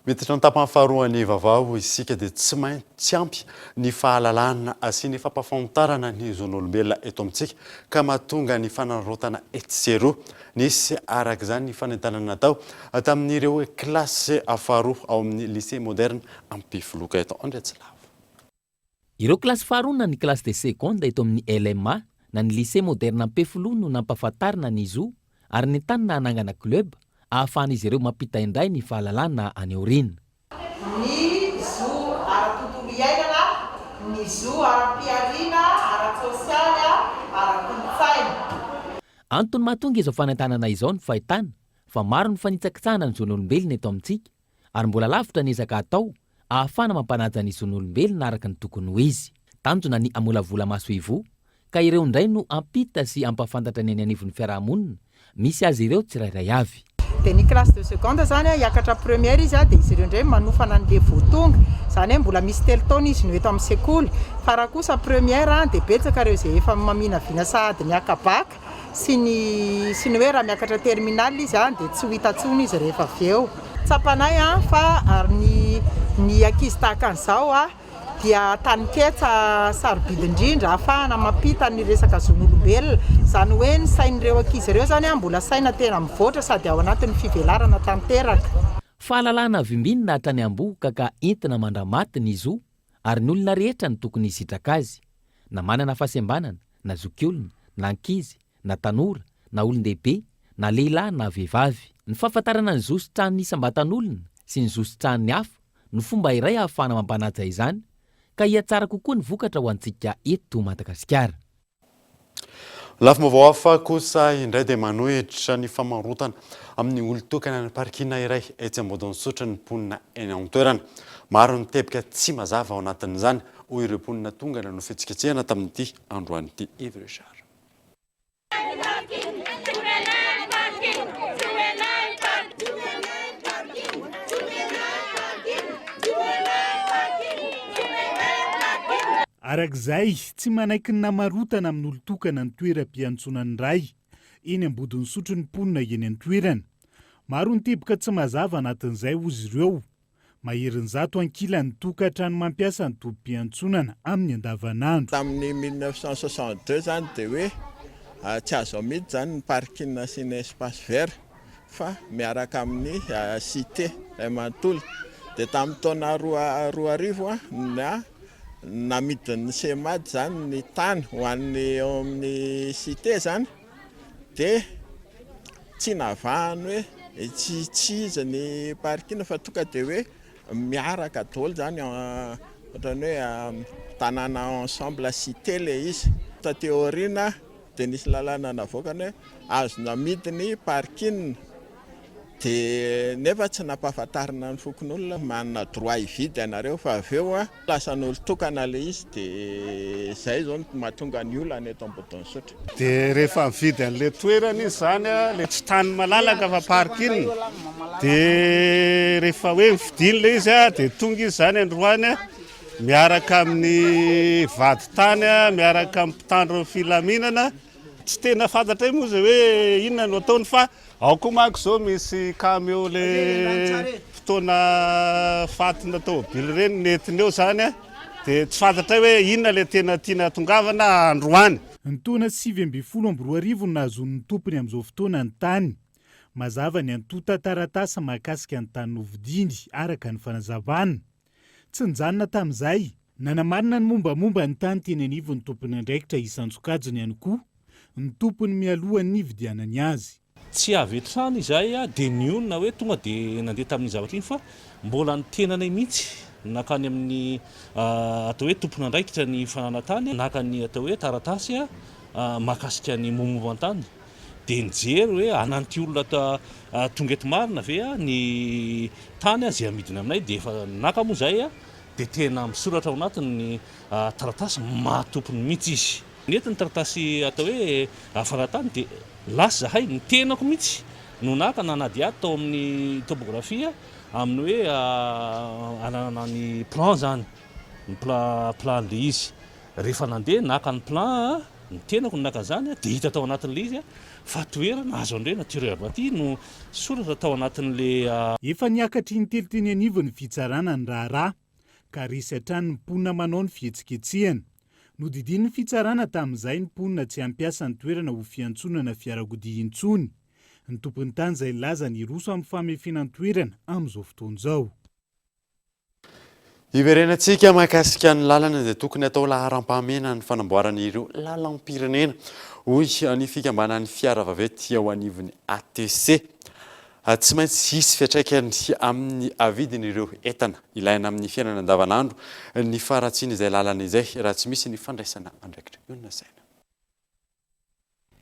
Miditra ny tapany faharoany vaovao isika dia tsy maintsy ampy ny fahalalana sy ny fampafantarana ny zon'olombelona eto amintsika ka mahatonga ny fanarotana etseroa nisy araka izany ny fanentanana natao tamin'ireo klasy faharoa ao amin'ny lycée moderne Ampifoloka eto Andriatsilava. Ireo klasy faharoa na ny klasy de seconde eto amin'ny LMA na ny lycée moderne Ampifolo no nampafantarina ny zo ary ny tany na anangana club ahafahan'izy ireo mampita indray ny fahalalana any aoriana. Ny zo ara-tontolo iainana, ny zo ara-piariana, ara-tsosialy, ara-kolotsaina. Antony mahatonga izao fanentanana izao ny fahitana fa maro ny fanitsakitsahana ny zon'olombelona eto amintsika ary mbola lavitra ny ezaka atao ahafana mampanaja ny zon'olombelona araka ny tokony ho izy. Tanjona ny amolavola maso ivo ka ireo indray no ampita sy ampafantatra ny anivon'ny fiarahamonina misy azy ireo tsirairay avy. Dia ny classe de seconde zany hiakatra première izy dia izy ireo indray manofana an'le voatonga zany hoe mbola misy telo taona izy no eto amin'ny sekoly fa raha kosa première dia betsaka ireo izay efa maminavina sahady miakabaka sy ny hoe raha miakatra terminal izy dia tsy ho hita tsony izy rehefa avy eo. Tsapanay fa ary ny ankizy tahaka an'izao dia taniketsa sarobidy indrindra ahafahana mampita ny resaka zon'olombelona zany hoe ny sain'ireo ankizy ireo zany mbola saina tena mivoatra sady ao anatin'ny fivelarana tanteraka. Fahalalana vimbinina hatrany amboka ka entina mandramaty ny zo ary ny olona rehetra ny tokony hisitraka azy na manana fahasembanana na zokiolona na ankizy na tanora na olon-dehibe na lehilahy na vehivavy. Ny fahafantarana ny zo sy tran'ny isam-batan'olona sy ny zo sy tran'ny hafa no fomba iray ahafahana mampanaja izany ka hiatsara kokoa ny vokatra ho antsika eto Madagasikara. Lafim-baovao hafa kosa indray dia manohitra ny famarotana amin'ny olon-tokana ny parkina iray etsy Ambodonsotra ny mponina eny an-toerana. Maro ny tebika tsy mazava ao anatin'izany hoy ireo mponina tonga no fihetsikehtsehana tamin'ity androanyity Evy Richard. Arak'izay tsy manaiky ny namarotana amin'ny olon-tokana ny toeram-piantsonany iray eny Ambodonsotra ny mponina eny an-toerana. Maro ny teboka tsy mazava anatin'izay ozy ireo. Maherin'izato ankilany tokantrano mampiasa ny tobim-piantsonana amin'ny andavanandro. Tamin'ny 1962 zany dia hoe tsy azo amidy zany ny parkina sy ny espace vert fa miaraka amin'ny cité ilay manontolo. Dia tamin'ny taona roa arivo namidin'ny semady zany ny tany ho an'ny eo amin'ny cité zany dia tsy navahany hoe tsy izy ny parkina fa tonga dia hoe miaraka daholo zany ohatrany hoe tanàna ensemble cité le izy. Teo aoriana dia nisy lalàna navoakany hoe azo namidiny parkina dia nefa tsy nampahafantarina ny fokon'olona manana droit hividy ianareo fa avy eo lasa n'olon-tokana le izy dia izay zao no mahatonga ny olona eto Ambodonsotra. Dia rehefa mividy an'ilay toerana izy zany le tsy tany malalaka fa parkina dia rehefa hoe mividiny le izy dia tonga izy zany androany miaraka amin'ny vady tany miaraka amin'ny mpitandro filaminana tsy tena fantatra moa izay hoe inona no ataony fa ao koa manko izao misy cameo le fotoana fatina tômôbily ireny netiny eo zany dia tsy fantatra hoe inona le tena tiana tongavana androany. Ny taona 2024 no nahazoan'ny tompony amin'izao fotoana ny tany. Mazava ny antota taratasy mahakasika ny tany novidiny araka ny fanazavana. Tsy nijanona tamin'izay nanamarina ny mombamomba ny tany teny anivo ny tompony andraikitra isan-tsokajiny ihany koa ny tompony mialoha ny vidianany azy. Tsy avy etrany izay dia ny olona hoe tonga dia nandeha tamin'ny zavatra iny fa mbola ny tenanay mihitsy nakany amin'ny atao hoe tompona andraikitra ny fananantany naka ny atao hoe taratasy mahakasika ny momomantany dia nijery hoe ananty olona tonga eto marina ve ny tany zay amidina aminay dia efa naka moa zay dia tena misoratra ao anatiny taratasy mahatompony mihitsy izy nentiny taratasy atao hoe fananantany dia lasa zahay ny tenako mihitsy no naka nanadiady tao amin'ny topografia amin'ny hoe anana ny plan zany ny plan le izy rehefa nandeha naka ny plan ny tenako ny naka zany dia hita tao anatin'le izy fa toerana azo andre naturel aty no soratra tao anatin'le efa niakatry ny telo teny anivo ny fitsarana ny raharaha ka resy hatrany ny mponina manao ny fihetsiketsehana nodidiny ny fitsarana tamin'izay ny mponina tsy hampiasa ny toerana ho fiantsonana fiarakodia intsony ny tompony tany izay laza ny roso amin'ny famefinan-toerana amin'izao fotoana izao. Iverenantsika mahakasika ny lalana dia tokony atao laharam-pahamena ny fanamboarana ireo lalam-pirenena hoy ny fikambanan'ny fiara vaventy ao anivon'ny ATC. Tsy maintsy hisy fiantraikany amin'ny avidiny ireo entana ilaina amin'ny fiainana andavanandro ny faratsiana izay lalana izay raha tsy misy ny fandraisana andraikitra io na saina.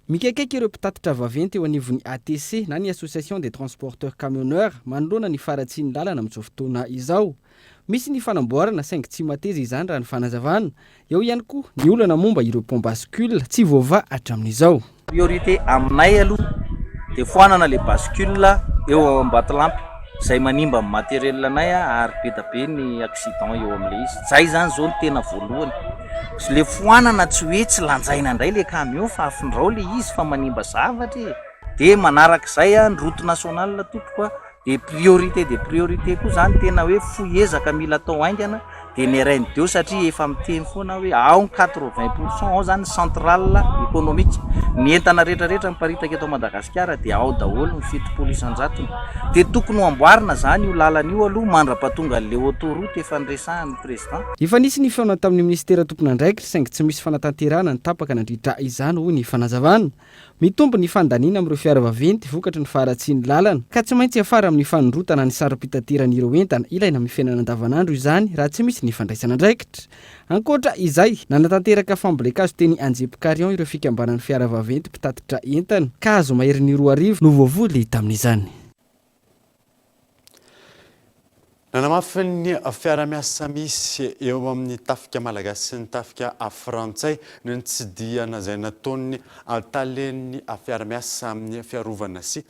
Mikaiky ireo mpitatitra vaventy eo anivon'ny ATC na ny Association des transporteurs camionneurs manoloana ny faratsiany lalana amin'izao fotoana izao. Misy ny fanamboarana saingy tsy mateza izany raha ny fanazavana. Eo ihany koa ny olana momba ireo pont bascule tsy voava hatramin'izao. Priorité aminay aloha dia foanana le bascule eo Ambatolampy izay manimba amin'ny matériel-anay ary be da be ny accident eo amin'ilay izy. Zay zany zao ny tena voalohany. Le foanana tsy hoe tsy lanjaina indray le camion fa afindrao le izy fa manimba zavatra. Dia manarak'izay ny route nationale tompoko dia priorité des priorités koa zany tena hoe foezaka mila atao haingana dia ny RN deo satria efa miteny foana hoe ao 80% ao zany centrale économique ny entana rehetrarehetra miparitaka eto Madagasikara dia ao daholo ny fitopolo isan-jatony dia tokony ho amboarina zany io lalana io aloha mandrapatonga an'le autoroute efa niresahan'ny président. Efa nisy ny feona tamin'ny ministera tompona andraikitra saingy tsy misy fanatanterahana ny tapaka nandritra izany hoy ny fanazavana. Mitombo ny fandaniana amin'ireo fiara vaventy vokatry ny faratsiany lalana ka tsy maintsy afara amin'ny fanondrotana ny saram-pitateran'ireo entana ilaina amin'ny fiainana andavanandro izany raha tsy misy ny fandraisana andraikitra. Ankoatra izay nanatanteraka fambolekazo teny Anjepikarion ireo fikambanan'ny fiara vaventy mpitatitra entana ka azo maherin'ny 2 arivo no voavoly tamin'izany. Nanamafy ny fiara-miasa misy eo amin'ny tafika malagasy sy ny tafika frantsay no nitsidiana izay nataony talen'ny fiara-miasa amin'ny fiarovana sy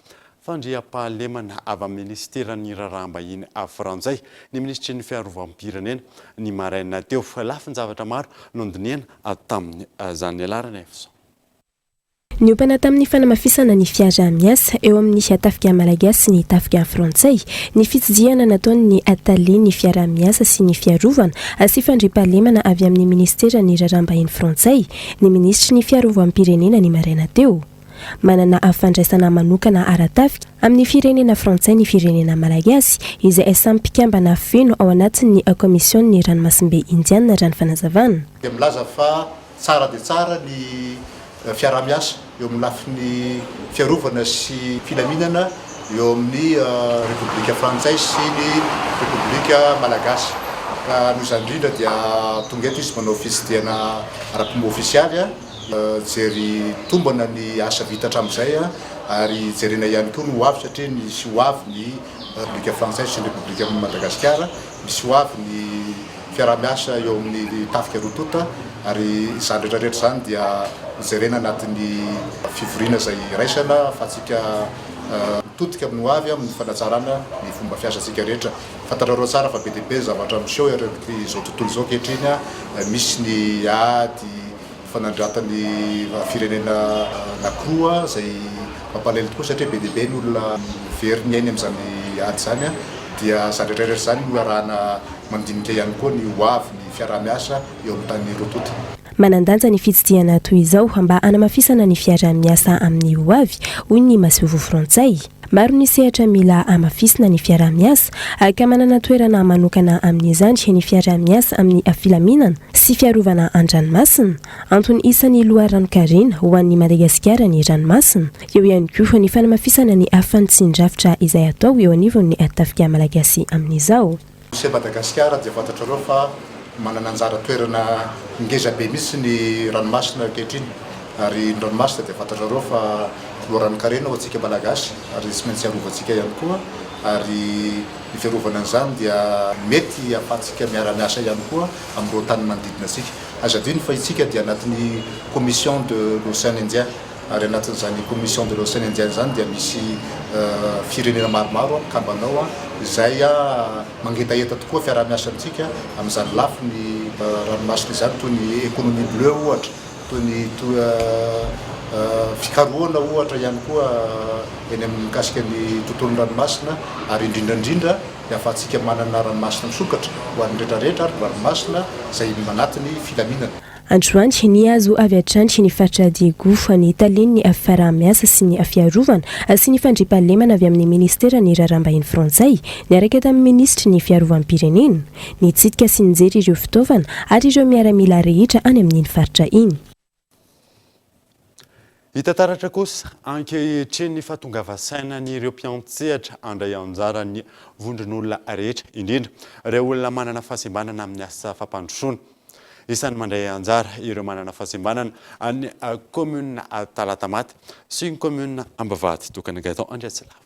fandriam-pahalemana avy amin'ny ministeran'ny raharaham-bahiny frantsay ny ministry ny fiarovam-pirenena ny maraina teo lafiny zavatra maro nondiniana tamin'ny izany alarana efso. Ny opana tamin'ny fanamafisana ny fiara-miasa eo amin'ny tafika malagasy sy ny tafika frantsay ny fitsidiana nataony ny fiara-miasa sy ny fiarovana sy fandriam-pahalemana avy amin'ny ministeran'ny raharaham-bahiny frantsay ny ministry ny fiarovam-pirenena ny maraina teo. Manana fandraisana manokana aratafika amin'ny firenena frantsay ny firenena malagasy izay samy mpikambana feno ao anatin'ny komisiony ranomasimbe indiana raha ny fanazavana. Milaza fa tsara dia tsara ny fiara-miasa eo amin'ny lafin'ny fiarovana sy filaminana eo amin'ny Repoblika Frantsay sy ny Repoblika Malagasy. Noho izany indrindra dia tonga eto izy manao fitsidiana ara-pomba ofisialy jery tombana ny asa vita hatramin'izay ary jerena ihany koa no hoavy satria misy hoavy ny Repoblika Frantsay sy ny Repoblika Madagasikara, misy hoavy ny fiara-miasa eo amin'ny tafika rotota ary izany rehetrarehetra izany dia jerena anatin'ny fivoriana izay raisana fa tsika mitotika amin'ny hoavy amin'ny fanatsarana ny fomba fiasantsika rehetra. Fantatrareo tsara fa be dia be zavatra miseho izao tontolo izao ankehitriny misy ny ady fanandratany firenena nakroa izay mampalahelo tokoa satria be dia be ny olona very ny ainy amin'izany ady izany dia izany rehetrarehetra izany no arahana mandinika ihany koa ny hoavy ny fiara-miasa eo amin'ny tany rotota. Manandanja ny fitsidiana toy izao mba hanamafisana ny fiara-miasa amin'ny hoavy hoy ny Masovo frantsay. Maro ny sehatra mila amafisana ny fiara-miasa ka manana toerana manokana amin'izany ny fiara-miasa amin'ny filaminana sy fiarovana an-dranomasina antony isan'ny loharanokarena ho an'ny Madagasikara ny ranomasina. Eo ihany koa ny fanamafisana ny afanitsin-drafitra izay atao eo anivon'ny tafika malagasy amin'izao. Se Madagasikara dia fantatra reo fa manana anjara toerana ngeza be mihitsy ny ranomasina ankehitriny ary ny ranomasina dia fantatra reo fa loran'ny-karena ho antsika malagasy ary tsy maintsy arovantsika ihany koa ary ny fiarovana an'izany dia mety ahafahantsika miara-miasa ihany koa amin'ireo tany manodidina antsika azadiny fa itsika dia anatin'ny commission de l'océan Indien ary anatin'izany commission de l'océan Indien zany dia misy firenena maromaro kambanao izay mangetaheta tokoa fiara-miasa antsika amin'izany lafy ny ranomasina izany toy ny économie bleue ohatra toy ny fikarohana ohatra ihany koa eny amin'ny mikasika ny tontolon'ny ranomasina ary indrindrandrindra ahafahantsika manana ranomasina misokatra ho an'ny rehetrarehetra ary ranomasina izay manatiny filaminana. Androany ny azo avy hatrany ny faritra Diego ny Italia ny fiarah-miasa sy ny fiarovana sy ny fandriampahalemana avy amin'ny ministera ny raharaham-bahiny frantsay niaraka tamin'ny ministry ny fiarovam-pirenena nitsidika sy nijery ireo fitaovana ary ireo miaramila rehetra any amin'iny faritra iny. Hita taratra kosa ankehitriny ny fahatongava-saina ny ireo mpiantsehatra andray anjara ny vondron'olona rehetra indrindra ireo olona manana fahasembanana amin'ny asa fampandrosoana. Isan'ny mandray anjara ireo manana fahasembanana any commune Talatamaty sy ny commune Ambavady tokana Gaëtan Andriatsilava.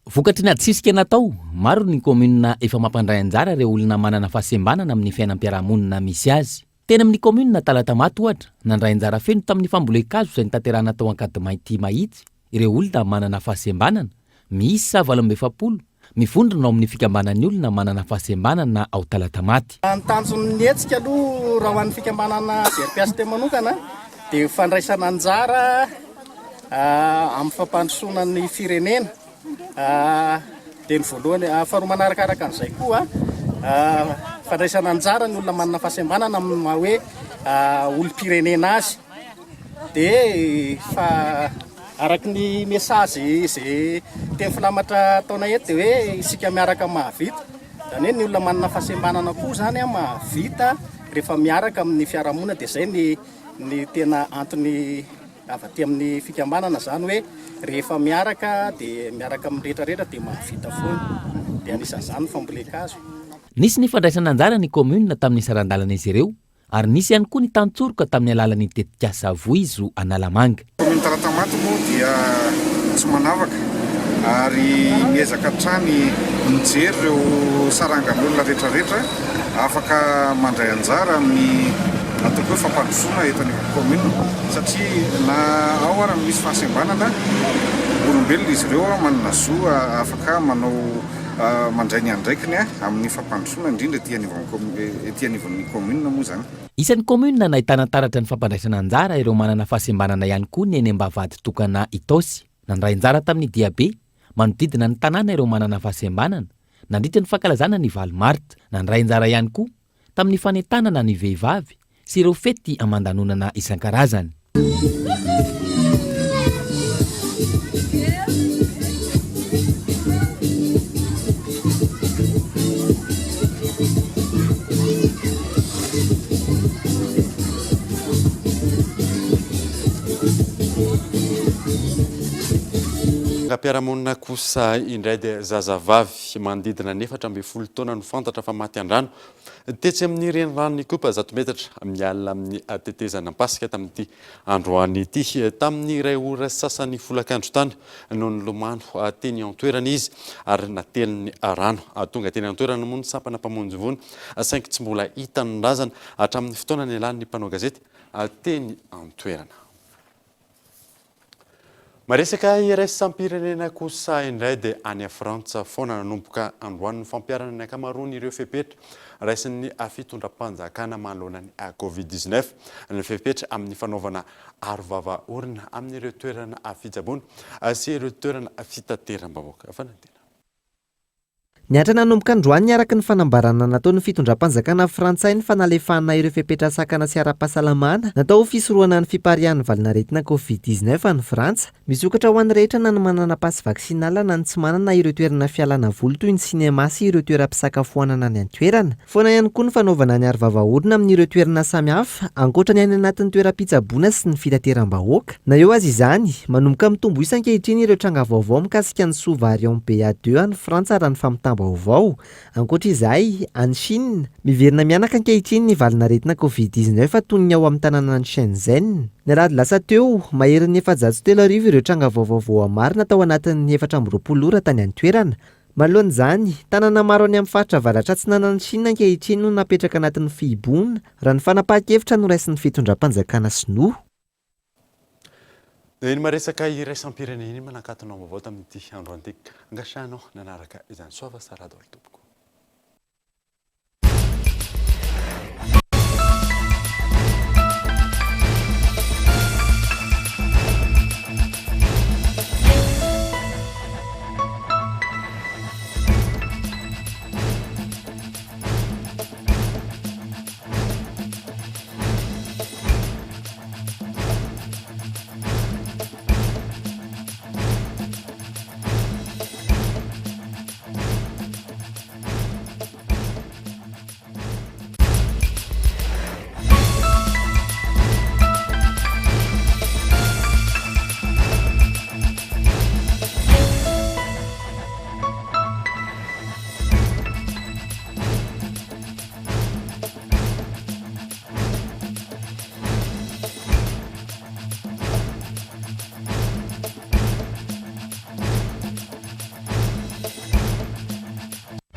Vokatry ny atsisika natao, maro ny commune efa mampandray anjara ireo olona manana fahasembanana amin'ny fiainam-piarahamonina misy azy. Tena amin'ny commune Talatamaty ohatra, nandray anjara feno tamin'ny fambolem-kazo izay nitaterahana tao Ankadimaity mahitsy, ireo olona manana fahasembanana, misy 720 mifondrona ao amin'ny fikambanan'ny olona manana fahasembanana ao Talatamaty. Ny tanjon'ny hetsika aloha raha ho an'ny fikambanana ZRPST manokana dia fandraisana anjara amin'ny fampandrosoana ny firenena dia ny voalohany faharoa manarakaraka an'izay koa fandraisana anjara ny olona manana fahasembanana amin'ny maha hoe olom-pirenena azy dia araky ny message izay teny filamatra taona eto dia hoe isika miaraka mahavita zany hoe ny olona manana fahasembanana koa zany mahavita rehefa miaraka amin'ny fiarahamonina dia izay ny tena antony avy aty amin'ny fikambanana zany hoe rehefa miaraka dia miaraka amin'ny rehetrarehetra dia mahavita foana dia anisan'izany fambolem-kazo. Nisy ny fandraisana anjara ny commune tamin'ny sarandalana izy ireo ary nisy ihany koa ny tantsoroka tamin'ny alalan'ny tetikasa voizo Analamanga. Commune Talatamaty moa dia tsy manavaka ary miezaka hatrany mijery ireo sarangan'olona rehetrarehetra afaka mandray anjara amin'ny ataoko hoe fampandrosoana eto ny commune satria na ao ary misy fahasembanana olombelona izy ireo manana zo afaka manao mandray ny andraikiny amin'ny fampandrosoana indrindra ety anivon'ny commune moa zany. Isan'ny commune nahitana taratra ny fampandraisana anjara ireo manana fahasembanana ihany koa ny eny Ambavady tokana Itosy. Nandray anjara tamin'ny Diabe manodidina ny tanàna ireo manana fahasembanana nandritra ny fankalazana ny Valomarta. Nandray anjara ihany koa tamin'ny fanentanana ny vehivavy sy ireo fety amandanonana isan-karazany. Mpiarahamonina kosa indray dia zazavavy manodidina 4 taona no fantatra fa maty an-drano tetsy amin'ny renirano Kopa 100 metatra miala amin'ny tetezana pasika tamin'ity androany ity tamin'ny iray ora sasany folakandro tany no nilomano teny an-toerana izy ary nateliny rano tonga teny an-toerana moa ny sampana mpamonjy vony saingy tsy mbola hita ny razana hatramin'ny fotoana ny lalan'ny mpanao gazety teny an-toerana. Maresaka iraisam-pirenena kosa indray dia any Frantsa foana nanomboka androany ny fampiarana ny ankamaroany ireo fepetra raisin'ny fitondram-panjakana manoloana ny Covid-19 ny fepetra amin'ny fanaovana arovava orina amin'ireo toerana fitsaboana sy ireo toerana fitateram-bahoaka. Niatra nanomboka androany niaraka ny fanambarana nataon'ny fitondram-panjakana frantsay ny fanalefahana ireo fepetra sakana sy ara-pahasalamana natao fisorohana ny fiparian'ny valinaretina Covid-19 any Frantsa. Misokatra ho an'ny rehetra na ny manana pasy vaksinala na ny tsy manana ireo toerana fialana voly toy ny sinema sy ireo toeram-pisakafoanana ny an-toerana. Foana ihany koa ny fanaovana ny arovava-orina amin'ireo toerana samihafa ankoatra ny any anatin'ny toeram-pitsaboana sy ny fitateram-bahoaka. Na eo azy izany, manomboka mitombo isan-kehitriny ireo tranga vaovao mikasika ny sova Arion BA2 any Frantsa raha ny famitambatra vaovao. Ankoatr'izay, any Chine miverina mianaka ankehitriny ny valinaretina Covid-19 toy ny ao amin'ny tanàna ny Shenzhen. Niarady lasa teo maherin'ny 703 ireo tranga vaovao marina tao anatin'ny 420 ora tany an-toerana. Malohan'izany, tanàna maro any amin'ny faritra avaratra atsinanan'ny Chine ankehitriny no napetraka anatin'ny fihiboana raha ny fanapahan-kevitra no raisin'ny fitondram-panjakana sinoa. Dia iny maresaka iraisam-pirenena iny manankatonao vaovao tamin'ity andro antiaka. Angasanao nanaraka izany soava sarado tompoko.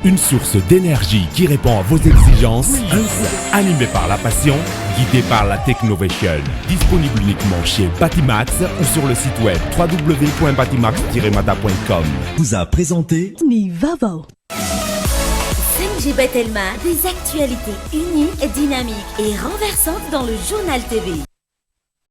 Une source d'énergie qui répond à vos exigences, un groupe animé par la passion, guidé par la technovation. Disponible uniquement chez Batimax ou sur le site web www.batimax-mada.com. Vous a présenté Nivavo. 5G Batelma, des actualités uniques, dynamiques et renversantes dans le journal TV.